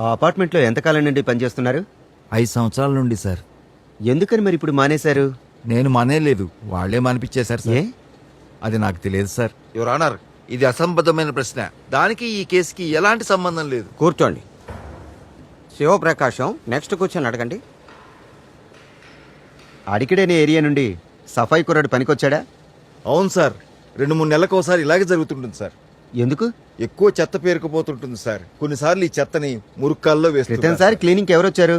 ఆ అపార్ట్మెంట్లో ఎంతకాలం నుండి పనిచేస్తున్నారు? 5 సంవత్సరాల నుండి సార్. ఎందుకని మరి ఇప్పుడు మానేశారు? నేను మానేలేదు, వాళ్లే మానిపించేశారు ఏ? సార్. అది నాకు తెలియదు సార్. యువర్ ఆనర్, ఇది అసంబద్ధమైన ప్రశ్న. దానికి ఈ కేసుకి ఎలాంటి సంబంధం లేదు. కూర్చోండి. శివప్రకాశం, నెక్స్ట్ క్వశ్చన్ అడగండి. అడికడేనే ఏరియా నుండి సఫాయి కుర్రాడు పనికొచ్చాడా? అవును సార్, 2-3 నెలలకు ఒకసారి ఇలాగే జరుగుతుంటుంది సార్. ఎందుకు? ఎక్కువ చెత్త పేరుకుపోతుంటుంది సార్. కొన్నిసార్లు ఈ చెత్తని మురుక్కాల్లో వేస్తారు. క్రితంసారి క్లీనింగ్ ఎవరొచ్చారు?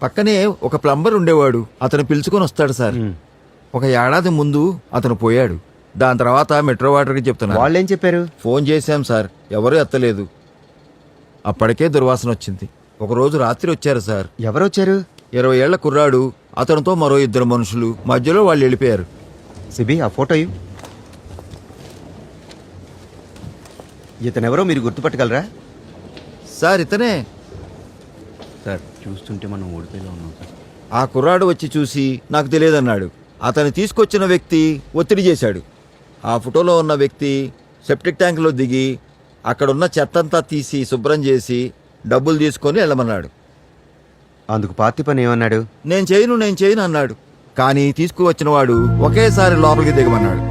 పక్కనే ఒక ప్లంబర్ ఉండేవాడు, అతను పిలుచుకొని వస్తాడు సార్. 1 ఏడాది ముందు అతను పోయాడు. దాని తర్వాత మెట్రో వాటర్కి చెప్తున్నారు. వాళ్ళేం చెప్పారు? ఫోన్ చేశాం సార్, ఎవరూ ఎత్తలేదు. అప్పటికే దుర్వాసన వచ్చింది. ఒకరోజు రాత్రి వచ్చారు సార్. ఎవరొచ్చారు? 20 ఏళ్ల కుర్రాడు, అతనితో మరో 2 మనుషులు. మధ్యలో వాళ్ళు వెళ్ళిపోయారు. సిబి, ఆ ఫోటో ఇవ్వు. ఇతనెవరో మీరు గుర్తుపట్టగలరా? సార్ ఇతనే. సార్ చూస్తుంటే మనం ఓడిపోయేలా ఉన్నాం సార్. ఆ కుర్రాడు వచ్చి చూసి నాకు తెలియదన్నాడు. అతను తీసుకొచ్చిన వ్యక్తి ఒత్తిడి చేశాడు. ఆ ఫోటోలో ఉన్న వ్యక్తి సెప్టిక్ ట్యాంక్లో దిగి అక్కడున్న చెత్తంతా తీసి శుభ్రం చేసి డబ్బులు తీసుకొని వెళ్ళమన్నాడు. అందుకు పార్టీ పని ఏమన్నాడు? నేను చేయను అన్నాడు. కానీ తీసుకువచ్చిన వాడు ఒకేసారి లోపలికి దిగమన్నాడు.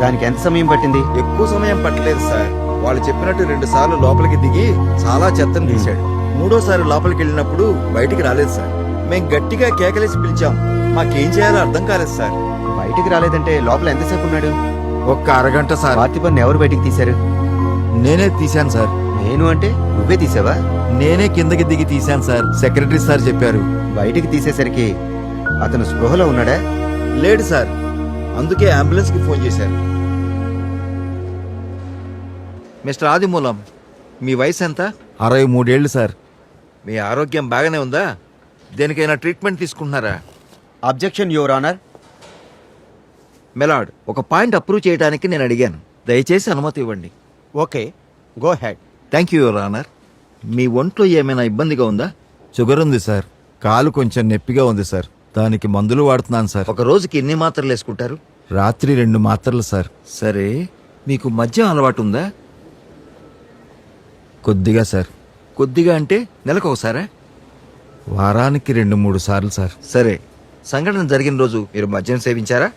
దానికి ఎంత సమయం పట్టింది? ఎక్కువ సమయం పట్టలేదు సార్. వాళ్ళు చెప్పినట్టు 2 సార్లు లోపలికి దిగి చాలా చెత్తను తీశాడు. 3వసారి లోపలికి వెళ్ళినప్పుడు బయటికి రాలేదు సార్. మేం గట్టిగా కేకలేసి పిలిచాం. మాకేం చేయాలో అర్థం కాలేదు సార్. బయటికి రాలేదంటే లోపల ఎంతసేపు ఉన్నాడు? 1 అరగంట సార్. పార్టీ పని ఎవరు బయటికి తీశారు? నేనే తీశాను సార్. నేను అంటే నువ్వే తీసావా? నేనే కిందకి దిగి తీశాను సార్. సెక్రటరీ సార్ చెప్పారు. బయటికి తీసేసరికి అతను స్పృహలో ఉన్నాడా? లేడు సార్. అందుకే అంబులెన్స్ కి ఫోన్ చేశారు. మిస్టర్ ఆదిమూలం, మీ వయసు ఎంత? 63 ఏళ్ళు సార్. మీ ఆరోగ్యం బాగానే ఉందా? దేనికైనా ట్రీట్మెంట్ తీసుకుంటున్నారా? Objection your honour. మెలాడ్, ఒక పాయింట్ అప్రూవ్ చేయడానికి నేను అడిగాను. దయచేసి అనుమతి ఇవ్వండి. Okay, go ahead. Thank you your honour. మీ ఒంట్లో ఏమైనా ఇబ్బందిగా ఉందా? షుగర్ ఉంది సార్. కాలు కొంచెం నొప్పిగా ఉంది సార్. దానికి మందులు వాడుతున్నాను సార్. ఒక రోజుకి ఎన్ని మాత్రలు వేసుకుంటారు? రాత్రి 2 మాత్రలు సార్. సరే, మీకు మద్యం అలవాటు ఉందా? కొద్దిగా సార్. కొద్దిగా అంటే నెలకు ఒకసారా? వారానికి 2-3 సార్లు సార్. సరే, సంఘటన జరిగిన రోజు మీరు మద్యం సేవించారా?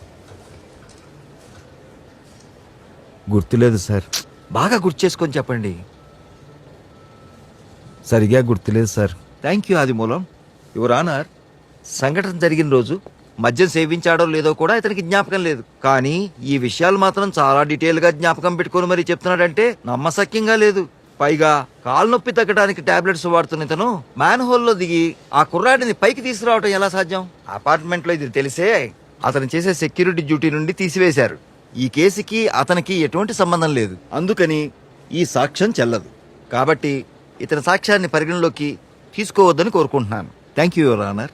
గుర్తులేదు సార్. బాగా గుర్తు చేసుకొని చెప్పండి. సరిగా గుర్తులేదు sir. Thank you Adimulam. Your honour, సంఘటన జరిగిన రోజు మద్యం సేవించాడో లేదో కూడా ఇతనికి జ్ఞాపకం లేదు. కానీ ఈ విషయాలు మాత్రం చాలా డీటెయిల్ గా జ్ఞాపకం పెట్టుకొని మరీ చెప్తున్నాడంటే నమ్మశక్యంగా లేదు. పైగా కాలు నొప్పి తగ్గడానికి టాబ్లెట్స్ వాడుతున్న ఇతను మ్యాన్ హోల్లో దిగి ఆ కుర్రాడిని పైకి తీసుకురావడం ఎలా సాధ్యం? అపార్ట్మెంట్ లో ఇది తెలిసే అతను చేసే సెక్యూరిటీ డ్యూటీ నుండి తీసివేశారు. ఈ కేసుకి అతనికి ఎటువంటి సంబంధం లేదు. అందుకని ఈ సాక్ష్యం చెల్లదు. కాబట్టి ఇతని సాక్ష్యాన్ని పరిగణలోకి తీసుకోవద్దని కోరుకుంటున్నాను. Thank you your honour.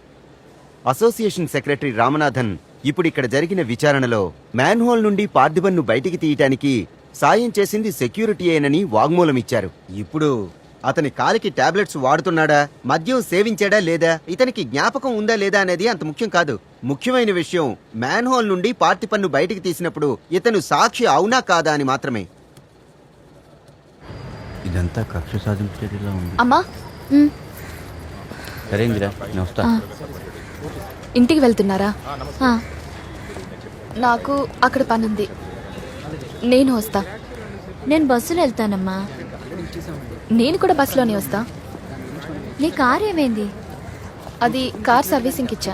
Association secretary Ramanathan ఇప్పుడు ఇక్కడ జరిగిన విచారణలో మ్యాన్ హోల్ నుండి పార్థిబన్ను బయటికి తీయటానికి సాయం చేసింది సెక్యూరిటీయేనని వాగ్మూలం ఇచ్చారు. ఇప్పుడు అతని కాలికి టాబ్లెట్స్ వాడుతున్నాడా, మద్యం సేవించాడా లేదా, ఇతనికి జ్ఞాపకం ఉందా లేదా అనేది అంత ముఖ్యం కాదు. ముఖ్యమైన విషయం మ్యాన్ హోల్ నుండి పార్థిబన్ను బయటికి తీసినప్పుడు ఇతను సాక్షి అవునా కాదా అని మాత్రమే. ఇదంతా కక్ష సాధింపు చర్యలా ఉంది. అమ్మా, సరే ఇందిరా, నేను వస్తా. ఇంటికి వెళ్తున్నారా? నాకు అక్కడ పనుంది, నేను వస్తా. నేను బస్సులో వెళ్తానమ్మా. నేను కూడా బస్సులోనే వస్తా. నీ కార్ ఏమైంది? అది కార్ సర్వీసింగ్కి ఇచ్చా.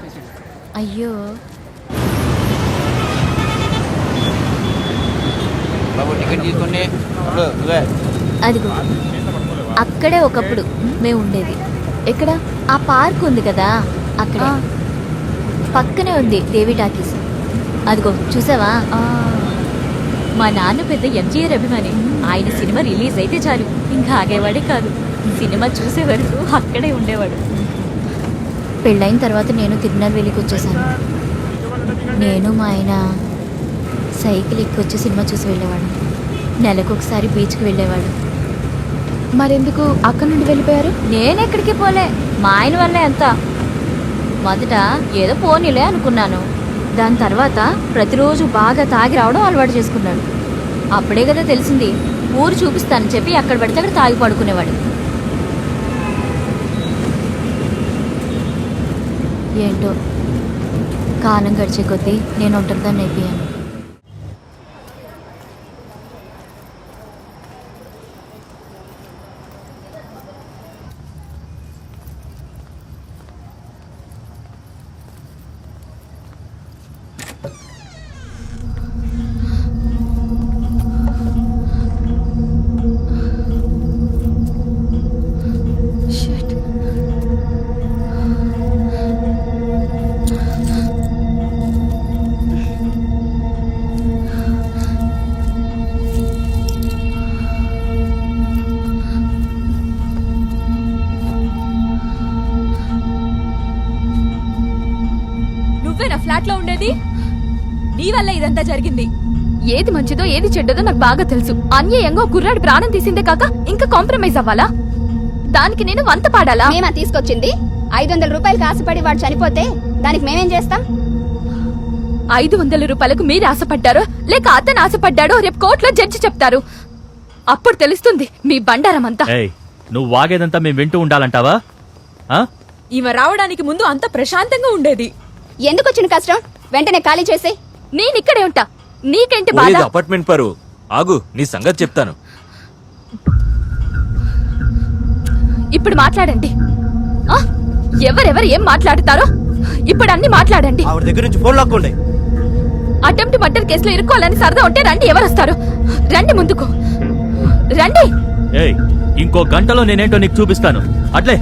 అయ్యో, అదిగో అక్కడే ఒకప్పుడు మేము ఉండేది. ఎక్కడ? ఆ పార్క్ ఉంది కదా, అక్కడ పక్కనే ఉంది దేవి టాకీస్. అదిగో చూసావా? మా నాన్న పెద్ద ఎంజీఆర్ అభిమాని. ఆయన సినిమా రిలీజ్ అయితే చాలు ఇంకా ఆగేవాడే కాదు. సినిమా చూసే వరకు అక్కడే ఉండేవాడు. పెళ్ళైన తర్వాత నేను తిరునెల్వేలికి వచ్చేసాను. నేను మా ఆయన సైకిల్ ఎక్కొచ్చి సినిమా చూసి వెళ్ళేవాడు. నెలకొకసారి బీచ్కి వెళ్ళేవాడు. మరెందుకు అక్కడి నుండి వెళ్ళిపోయారు? నేనెక్కడికి పోలే, మా ఆయన వల్లే ఎంత. మొదట ఏదో పోనీలే అనుకున్నాను. దాని తర్వాత ప్రతిరోజు బాగా తాగి రావడం అలవాటు చేసుకున్నాడు. అప్పుడే కదా తెలిసింది ఊరు చూపిస్తానని చెప్పి అక్కడ పడితే అక్కడ తాగి పడుకునేవాడు. ఏంటో కాలం గడిచే కొద్దీ నేను ఒంటరిదాన్ని అయిపోయాను. Shit. నువ్వే నా ఫ్లాట్ లో ఉండేది, నీ వల్ల ఇదంతా జరిగింది. ఏది మంచిదో ఏది చెడ్డదో నాకు బాగా తెలుసు. అన్యాయంగా ఓ కుర్రాడి ప్రాణం తీసిందే కాక ఇంకా కాంప్రమైజ్ అవ్వాలా? దానికి నేను వంత పాడాలా? మేమా తీసుకొచ్చింది? 500 రూపాయలు ఆశపడి వాడు చనిపోతే దానికి మేమేం చేస్తాం? 500 రూపాయలకు మీరు ఆశపడ్డారో లేక అతను ఆశపడ్డాడో రేపు కోర్టులో జడ్జి చెప్తారు. అప్పుడు తెలుస్తుంది మీ బండారం అంతా. ఏయ్, నువ్వు వాగేదంతా మేము వింటూ ఉండాలంటావా? ఆ? ఈమె రావడానికి ముందు అంత ప్రశాంతంగా ఉండేది. ఎందుకు వచ్చిన కష్టం? వెంటనే ఖాళీ చేసి. నేనిక్కడే ఉంటా, నీకేంటి బాధ? అపార్ట్మెంట్ పరు ఆగు, నీ సంగతి చెప్తాను. ఇప్పుడు మాట్లాడండి. ఆ? ఎవరెవరు ఏం మాట్లాడతారో ఇప్పుడు అన్ని మాట్లాడండి. ఆవిడ దగ్గర నుంచి ఫోన్ లాక్కోండి. అటెంప్ట్ మర్డర్ కేసులో ఇరుక్కోవాలని సరదా ఉంటే రండి. ఎవరు వస్తారు? రండి ముందుకు రండి. ఏయ్, ఇంకో గంటలో నేనేంటో నీకు చూపిస్తాను. అట్లే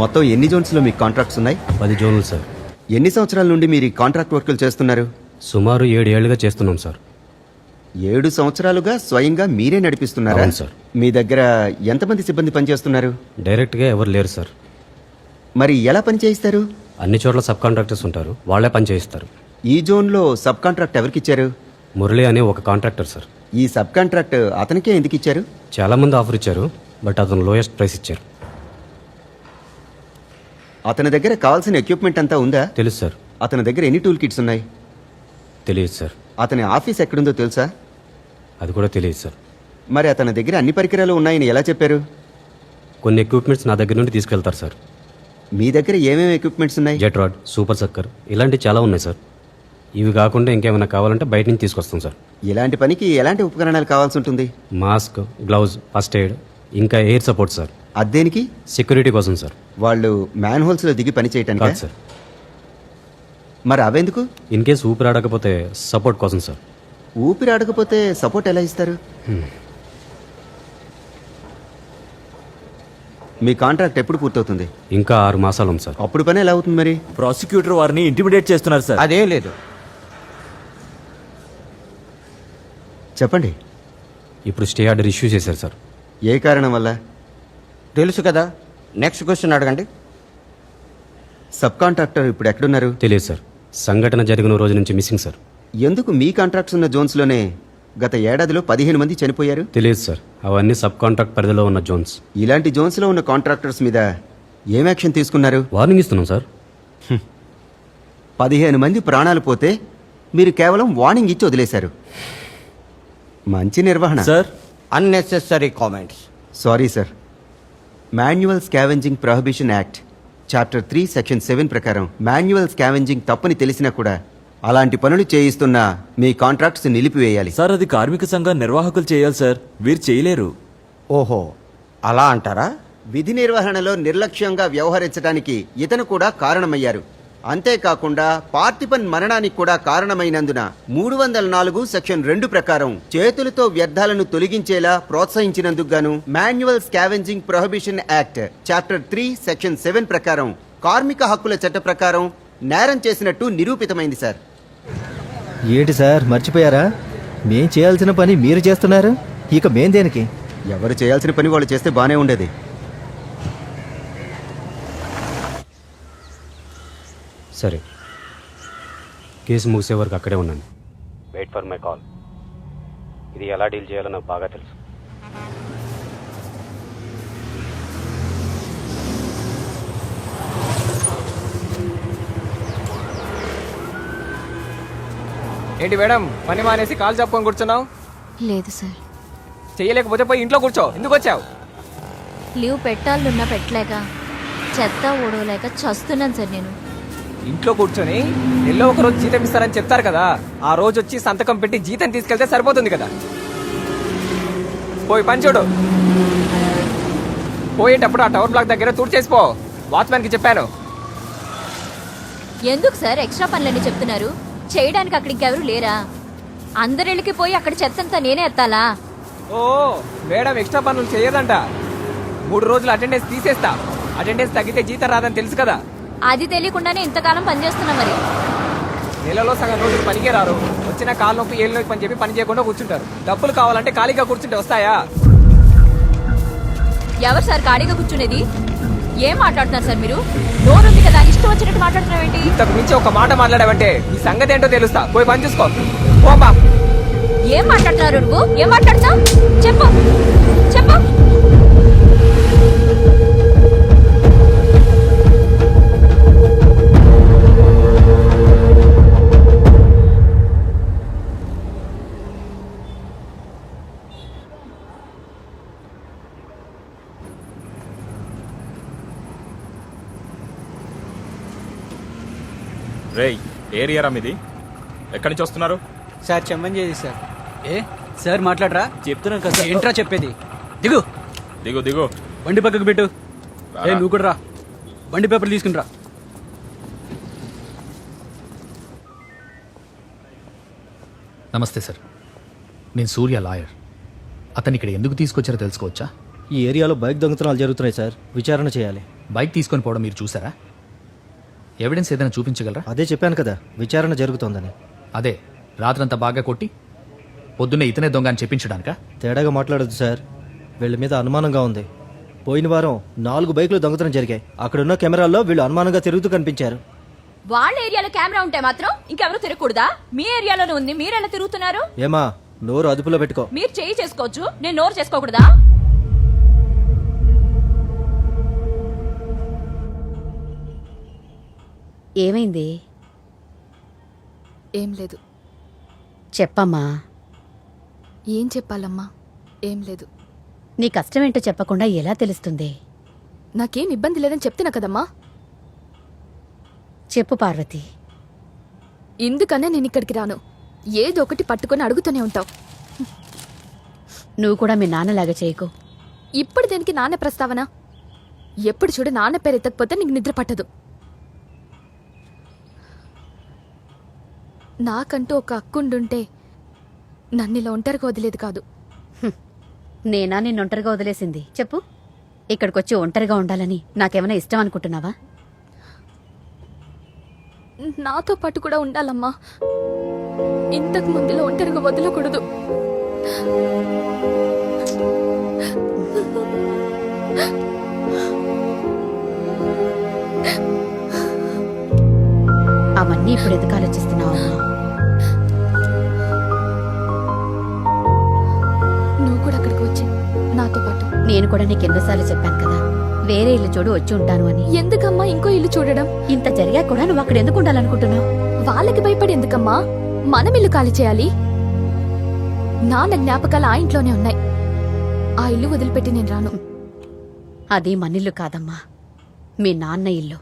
మొత్తం ఎన్ని జోన్స్ లో మీకు కాంట్రాక్ట్స్ ఉన్నాయి? 10 జోన్లు సార్. ఎన్ని సంవత్సరాల నుండి మీరు ఈ కాంట్రాక్ట్ వర్కులు చేస్తున్నారు? సుమారు 7 ఏళ్లుగా చేస్తున్నాం సార్. 7 సంవత్సరాలుగా స్వయంగా మీరే నడిపిస్తున్నారా? అవును సార్. మీ దగ్గర ఎంతమంది సిబ్బంది పనిచేస్తున్నారు? డైరెక్ట్గా ఎవరు లేరు సార్. మరి ఎలా పని చేయిస్తారు? అన్ని చోట్ల సబ్ కాంట్రాక్టర్స్ ఉంటారు, వాళ్ళే పని చేయిస్తారు. ఈ జోన్లో సబ్ కాంట్రాక్ట్ ఎవరికి ఇచ్చారు? మురళి అనే ఒక కాంట్రాక్టర్ సార్. ఈ సబ్ కాంట్రాక్ట్ అతనికే ఎందుకు ఇచ్చారు? చాలా మంది ఆఫర్ ఇచ్చారు, బట్ అతను లోయెస్ట్ ప్రైస్ ఇచ్చారు. అతని దగ్గర కావాల్సిన ఎక్విప్మెంట్ అంతా ఉందా? తెలుసు సార్. అతని దగ్గర ఎన్ని టూల్ కిట్స్ ఉన్నాయి? తెలియదు సార్. అతని ఆఫీస్ ఎక్కడుందో తెలుసా? అది కూడా తెలియదు సార్. మరి అతని దగ్గర అన్ని పరికరాలు ఉన్నాయని ఎలా చెప్పారు? కొన్ని ఎక్విప్మెంట్స్ నా దగ్గర నుండి తీసుకెళ్తారు సార్. మీ దగ్గర ఏమేమి ఎక్విప్మెంట్స్ ఉన్నాయి? జెట్ రాడ్, సూపర్ సక్కర్, ఇలాంటివి చాలా ఉన్నాయి సార్. ఇవి కాకుండా ఇంకేమైనా కావాలంటే బయట నుంచి తీసుకొస్తాం సార్. ఇలాంటి పనికి ఎలాంటి ఉపకరణాలు కావాల్సి ఉంటుంది? మాస్క్, గ్లౌజ్, ఫస్ట్ ఎయిడ్, ఇంకా ఎయిర్ సపోర్ట్ సార్. అదేనికి? సెక్యూరిటీ కోసం సార్. వాళ్ళు మ్యాన్ హోల్స్ లో దిగి పని కాదు చేయటానికి? సార్. మరి అవెందుకు? ఇన్ కేస్ ఊపిరి ఆడకపోతే సపోర్ట్ కోసం సార్. ఊపిరి ఆడకపోతే సపోర్ట్ ఎలా ఇస్తారు? మీ కాంట్రాక్ట్ ఎప్పుడు పూర్తవుతుంది? ఇంకా 6 మాసాలు ఉంది సార్. అప్పుడు పని ఎలా అవుతుంది మరి? ప్రాసిక్యూటర్ వారిని ఇంటిమిడేట్ చేస్తున్నారు సార్. అదేం లేదు. చెప్పండి. ఇప్పుడు స్టే ఆర్డర్ ఇష్యూ చేశారు సార్. ఏ కారణం వల్ల? తెలుసు కదా. నెక్స్ట్ క్వశ్చన్ అడగండి. సబ్ కాంట్రాక్టర్ ఇప్పుడు ఎక్కడున్నారు? తెలియదు సార్. సంఘటన జరిగిన రోజు నుంచి మిస్సింగ్ సార్. ఎందుకు మీ కాంట్రాక్ట్స్ ఉన్న జోన్స్లోనే గత ఏడాదిలో 15 మంది చనిపోయారు? తెలియదు సార్. అవన్నీ సబ్ కాంట్రాక్ట్ పరిధిలో ఉన్న జోన్స్. ఇలాంటి జోన్స్లో ఉన్న కాంట్రాక్టర్స్ మీద ఏం యాక్షన్ తీసుకున్నారు? వార్నింగ్ ఇస్తున్నాం సార్. 15 మంది ప్రాణాలు పోతే మీరు కేవలం వార్నింగ్ ఇచ్చి వదిలేశారు. మంచి నిర్వహణ sir, unnecessary comments. Sorry sir. Manual scavenging prohibition act chapter 3 section 7 ప్రకారం మాన్యువల్ స్కావెంజింగ్ తప్పని తెలిసినా కూడా అలాంటి పనులు చేయిస్తున్న మీ కాంట్రాక్ట్స్ నిలిపివేయాలి. సార్ అది కార్మిక సంఘ నిర్వాహకులు చేయాలి సార్, వీరు చేయలేరు. ఓహో, అలా అంటారా? విధి నిర్వహణలో నిర్లక్ష్యంగా వ్యవహరించడానికి ఇతను కూడా కారణమయ్యారు. అంతేకాకుండా పార్థిపన్ మరణానికి కూడా కారణమైనందున 304 సెక్షన్ 2 ప్రకారం చేతులతో వ్యర్థాలను తొలగించేలా ప్రోత్సహించినందుకు గాను manual scavenging prohibition act chapter 3 section 7 ప్రకారం కార్మిక హక్కుల చట్ట ప్రకారం నేరం చేసినట్టు నిరూపితమైంది సార్. ఏంటి సార్ మర్చిపోయారా? మేం చేయాల్సిన పని మీరు చేస్తున్నారు, ఇక మేం దేనికి? ఎవరు చేయాల్సిన పని వాళ్ళు చేస్తే బానే ఉండేది. సరే, కేసు ముగిసే వరకు అక్కడే ఉన్నాను. Wait for my call. ఇది ఎలా డీల్ చేయాలో నాకు బాగా తెలుసు. ఏంటి మేడం పని మానేసి కాలు చెప్పుకొని కూర్చున్నావు? లేదు సార్, చేయలేకపోతే పోయి ఇంట్లో కూర్చో. ఎందుకు వచ్చావు? లీవ్ పెట్టాలన్నా పెట్టలేక చెత్త ఓడవలేక చస్తున్నాను సార్ నేను. ఇంట్లో కూర్చొని నెలలో ఒక రోజు జీతం ఇస్తారని చెప్తారు కదా, ఆ రోజు వచ్చి సంతకం పెట్టి జీతం తీసుకెళ్తే సరిపోతుంది కదా. పోయి పని చూడు. పోయేటప్పుడు ఆ టవర్ బ్లాక్ దగ్గర తుడిచేసిపో. వాచ్మెన్ కి చెప్పాను. ఎందుకు సార్ ఎక్స్ట్రా పనులన్నీ చెప్తున్నారు? చేయడానికి అక్కడ ఇంకెవరు లేరా? అందరిళ్ళకి పోయి అక్కడ చెత్తంతా నేనే ఎత్తాలా? ఓ మేడం ఎక్స్ట్రా పనులు చేయదంట. 3 రోజులు అటెండెన్స్ తీసేస్తా. అటెండెన్స్ తగ్గితే జీతం రాదని తెలుసు కదా. అది తెలియకుండానే ఇంతకాలం పనిచేస్తున్నా మరి. నెలలో సగం రోజులు పనికే రారు. వచ్చిన కాలు నొప్పి ఏళ్ళు నొప్పి అని చెప్పి పని చేయకుండా కూర్చుంటారు. డబ్బులు కావాలంటే ఖాళీగా కూర్చుంటే వస్తాయా? ఎవరు సార్ ఖాళీగా కూర్చునేది? ఏం మాట్లాడుతున్నారు సార్ మీరు? నోరుంది కదా, ఇష్టం వచ్చినట్టు మాట్లాడుతున్నావేంటి? ఇంతకు మించి ఒక మాట మాట్లాడావంటే ఈ సంగతి ఏంటో తెలుస్తా. పోయి పని చూసుకో. పోమ్మా. ఏం మాట్లాడుతున్నారు నువ్వు? ఏం మాట్లాడుతున్నావు? చెప్పు చెప్పు. రేయ్, ఏరియా మీది? ఎక్కడి నుంచి వస్తున్నారు? సార్ చెమ్మని చేసి సార్. ఏ సార్ మాట్లాడరా? చెప్తున్నాను కదా. ఏంట్రా చెప్పేది? దిగు దిగు దిగు. బండి పక్కకు పెట్టు. ఏ నువ్వు కూడా రా, బండి పేపర్లు తీసుకునిరా. నమస్తే సార్, నేను సూర్య లాయర్. అతన్ని ఇక్కడ ఎందుకు తీసుకొచ్చారో తెలుసుకోవచ్చా? ఈ ఏరియాలో బైక్ దొంగతనాలు జరుగుతున్నాయి సార్, విచారణ చేయాలి. బైక్ తీసుకొని పోవడం మీరు చూసారా? ఎవిడెన్స్ ఏదైనా చూపించగలరా? అదే చెప్పాను కదా, విచారణ జరుగుతోందని. అదే రాత్రంతా బాగా కొట్టి పొద్దున్నే ఇతనే దొంగ అని చెప్పించడానికా? తేడాగా మాట్లాడద్దు సార్, వీళ్ళ మీద అనుమానంగా ఉంది. పోయిన వారం 4 బైకులు దొంగతనం జరిగాయి. అక్కడున్న కెమెరాల్లో వీళ్ళు అనుమానంగా తిరుగుతూ కనిపించారు. వాళ్ళ ఏరియాలో కెమెరా ఉంటే మాత్రం ఇంకెవరు తిరగకూడదా? మీ ఏరియాలోనే ఉంది, మీరెలా తిరుగుతున్నారు? ఏమా, నోరు అదుపులో పెట్టుకో. మీరు చేయి చేసుకోవచ్చు, నేను నోరు చేసుకోకూడదా? ఏమైంది? ఏం లేదు. చెప్పమ్మా. ఏం చెప్పాలమ్మా? ఏం లేదు. నీ కష్టమేంటో చెప్పకుండా ఎలా తెలుస్తుంది? నాకేం ఇబ్బంది లేదని చెప్తున్నా కదమ్మా. చెప్పు పార్వతి. ఇందుకనే నేను ఇక్కడికి రాను. ఏదో ఒకటి పట్టుకొని అడుగుతూనే ఉంటావు. నువ్వు కూడా మీ నాన్నలాగా చేయకు. ఇప్పుడు దేనికి నాన్న ప్రస్తావన? ఎప్పుడు చూడు నాన్న పేరు ఎత్తకపోతే నీకు నిద్ర పట్టదు. నాకంటూ ఒక అక్కుండుంటే నన్నిలా ఒంటరిగా వదిలేదు కాదు. నేనా నిన్ను ఒంటరిగా వదిలేసింది? చెప్పు. ఇక్కడికొచ్చి ఒంటరిగా ఉండాలని నాకేమైనా ఇష్టం అనుకుంటున్నావా? నాతో పాటు కూడా ఉండాలమ్మా. ఇంతకు ముందులో ఒంటరిగా వదలకూడదు. అవన్నీ ఇప్పుడు ఎందుకు ఆలోచిస్తున్నావు అమ్మా? నువ్వు కూడా అక్కడికి వచ్చి నాతో పాటు. నేను కూడా నీకు ఎన్నోసార్లు చెప్పాను కదా, వేరే ఇల్లు చూడు వచ్చి ఉంటాను అని. ఎందుకమ్మా ఇంకో ఇల్లు చూడడం? ఇంత జరిగా కూడా నువ్వు అక్కడ ఎందుకు ఉండాలనుకుంటున్నావు? వాళ్ళకి భయపడి ఎందుకమ్మా? మనం ఇల్లు ఖాళీ చేయాలి. నాన్న జ్ఞాపకాలు ఆ ఇంట్లోనే ఉన్నాయి. ఆ ఇల్లు వదిలిపెట్టి నేను రాను. అది మనిల్లు కాదమ్మా, మీ నాన్న ఇల్లు.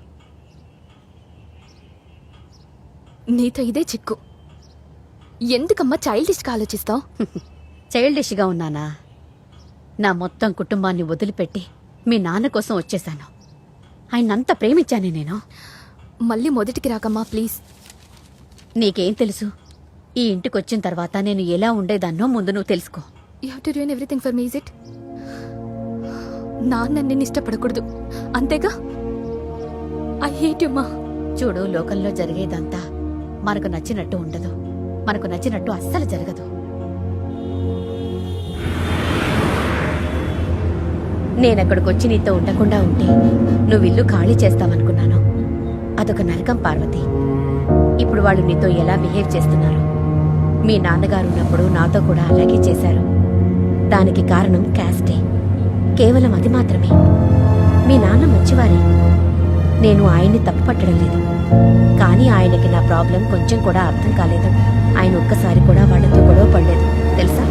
నీతో ఇదే చిక్కు. ఎందుకమ్మా చైల్డిష్గా ఆలోచిస్తావు? చైల్డిష్గా ఉన్నానా? నా మొత్తం కుటుంబాన్ని వదిలిపెట్టి మీ నాన్న కోసం వచ్చేశాను. ఆయనంత ప్రేమించానే నేను. మళ్ళీ మొదటికి రాకమ్మా ప్లీజ్. నీకేం తెలుసు? ఈ ఇంటికొచ్చిన తర్వాత నేను ఎలా ఉండేదాన్నో ముందు నువ్వు తెలుసుకో. You have to ruin everything for me, is it? నాన్న నిన్ను ఇష్టపడకూడదు అంతేగా? ఐ హేట్ యు మా. చూడు, లోకంలో జరిగేదంతా మనకు నచ్చినట్టు ఉండదు, మనకు నచ్చినట్టు అస్సలు జరగదు. నేనక్కడికొచ్చి నీతో ఉండకుండా ఉంటే నువ్వు ఇల్లు ఖాళీ చేస్తావనుకున్నాను. అదొక నరకం పార్వతి. ఇప్పుడు వాళ్ళు నీతో ఎలా బిహేవ్ చేస్తున్నారు? మీ నాన్నగారు ఉన్నప్పుడు నాతో కూడా అలాగే చేశారు. దానికి కారణం క్యాస్టే, కేవలం అది మాత్రమే. మీ నాన్న మంచివారే, నేను ఆయన్ని తప్పు పట్టడం లేదు, కానీ ఆయనకి నా ప్రాబ్లం కొంచెం కూడా అర్థం కాలేదు. ఆయన ఒక్కసారి కూడా వాళ్ళతో గొడవ పడలేదు తెలుసా.